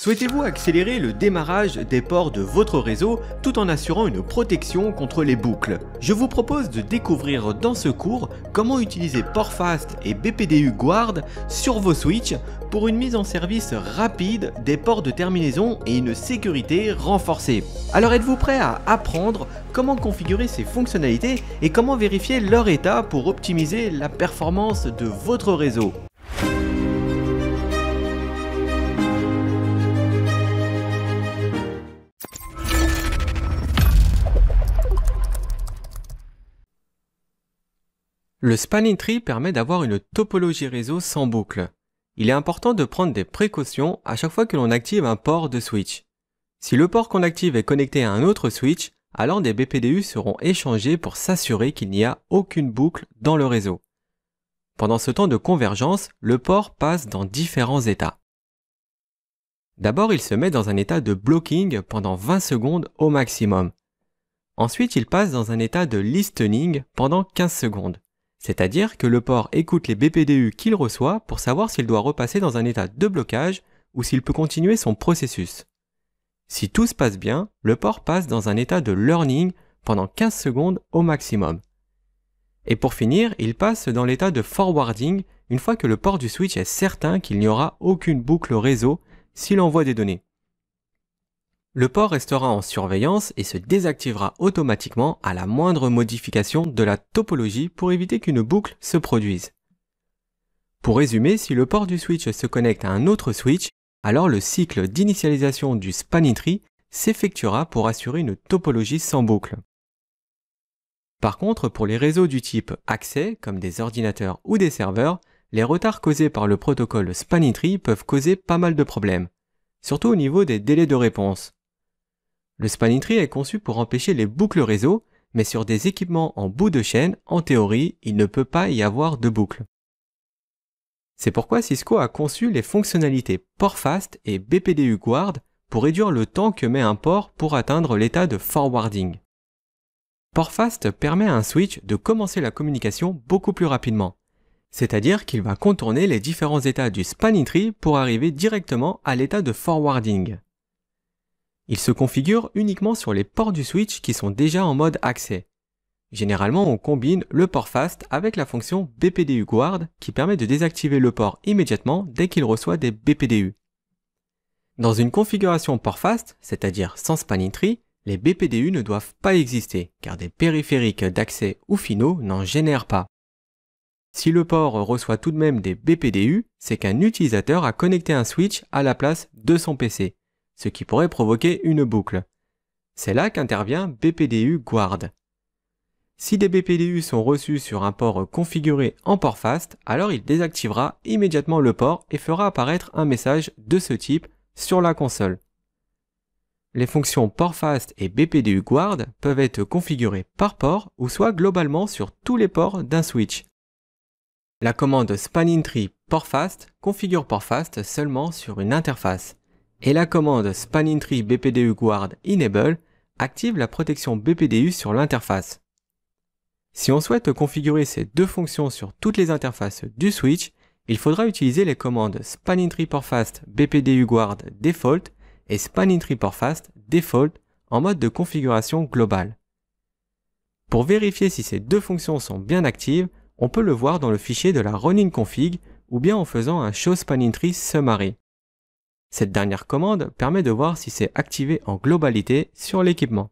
Souhaitez-vous accélérer le démarrage des ports de votre réseau tout en assurant une protection contre les boucles? Je vous propose de découvrir dans ce cours comment utiliser PortFast et BPDU Guard sur vos switches pour une mise en service rapide des ports de terminaison et une sécurité renforcée. Alors êtes-vous prêt à apprendre comment configurer ces fonctionnalités et comment vérifier leur état pour optimiser la performance de votre réseau? Le spanning tree permet d'avoir une topologie réseau sans boucle. Il est important de prendre des précautions à chaque fois que l'on active un port de switch. Si le port qu'on active est connecté à un autre switch, alors des BPDU seront échangés pour s'assurer qu'il n'y a aucune boucle dans le réseau. Pendant ce temps de convergence, le port passe dans différents états. D'abord, il se met dans un état de blocking pendant 20 secondes au maximum. Ensuite, il passe dans un état de listening pendant 15 secondes. C'est-à-dire que le port écoute les BPDU qu'il reçoit pour savoir s'il doit repasser dans un état de blocage ou s'il peut continuer son processus. Si tout se passe bien, le port passe dans un état de learning pendant 15 secondes au maximum. Et pour finir, il passe dans l'état de forwarding une fois que le port du switch est certain qu'il n'y aura aucune boucle réseau s'il envoie des données. Le port restera en surveillance et se désactivera automatiquement à la moindre modification de la topologie pour éviter qu'une boucle se produise. Pour résumer, si le port du switch se connecte à un autre switch, alors le cycle d'initialisation du spanning tree s'effectuera pour assurer une topologie sans boucle. Par contre, pour les réseaux du type accès, comme des ordinateurs ou des serveurs, les retards causés par le protocole spanning tree peuvent causer pas mal de problèmes, surtout au niveau des délais de réponse. Le spanning tree est conçu pour empêcher les boucles réseau, mais sur des équipements en bout de chaîne, en théorie, il ne peut pas y avoir de boucle. C'est pourquoi Cisco a conçu les fonctionnalités PortFast et BPDU Guard pour réduire le temps que met un port pour atteindre l'état de forwarding. PortFast permet à un switch de commencer la communication beaucoup plus rapidement, c'est-à-dire qu'il va contourner les différents états du spanning tree pour arriver directement à l'état de forwarding. Il se configure uniquement sur les ports du switch qui sont déjà en mode accès. Généralement, on combine le PortFast avec la fonction BPDU Guard qui permet de désactiver le port immédiatement dès qu'il reçoit des BPDU. Dans une configuration PortFast, c'est-à-dire sans spanning tree, les BPDU ne doivent pas exister car des périphériques d'accès ou finaux n'en génèrent pas. Si le port reçoit tout de même des BPDU, c'est qu'un utilisateur a connecté un switch à la place de son PC, ce qui pourrait provoquer une boucle. C'est là qu'intervient BPDU Guard. Si des BPDU sont reçus sur un port configuré en PortFast, alors il désactivera immédiatement le port et fera apparaître un message de ce type sur la console. Les fonctions PortFast et BPDU Guard peuvent être configurées par port ou soit globalement sur tous les ports d'un switch. La commande spanning tree PortFast configure PortFast seulement sur une interface. Et la commande spanning tree BPDU Guard Enable active la protection BPDU sur l'interface. Si on souhaite configurer ces deux fonctions sur toutes les interfaces du switch, il faudra utiliser les commandes spanning tree PortFast BPDU Guard Default et spanning tree PortFast Default en mode de configuration globale. Pour vérifier si ces deux fonctions sont bien actives, on peut le voir dans le fichier de la running config ou bien en faisant un show spanning tree summary. Cette dernière commande permet de voir si c'est activé en globalité sur l'équipement.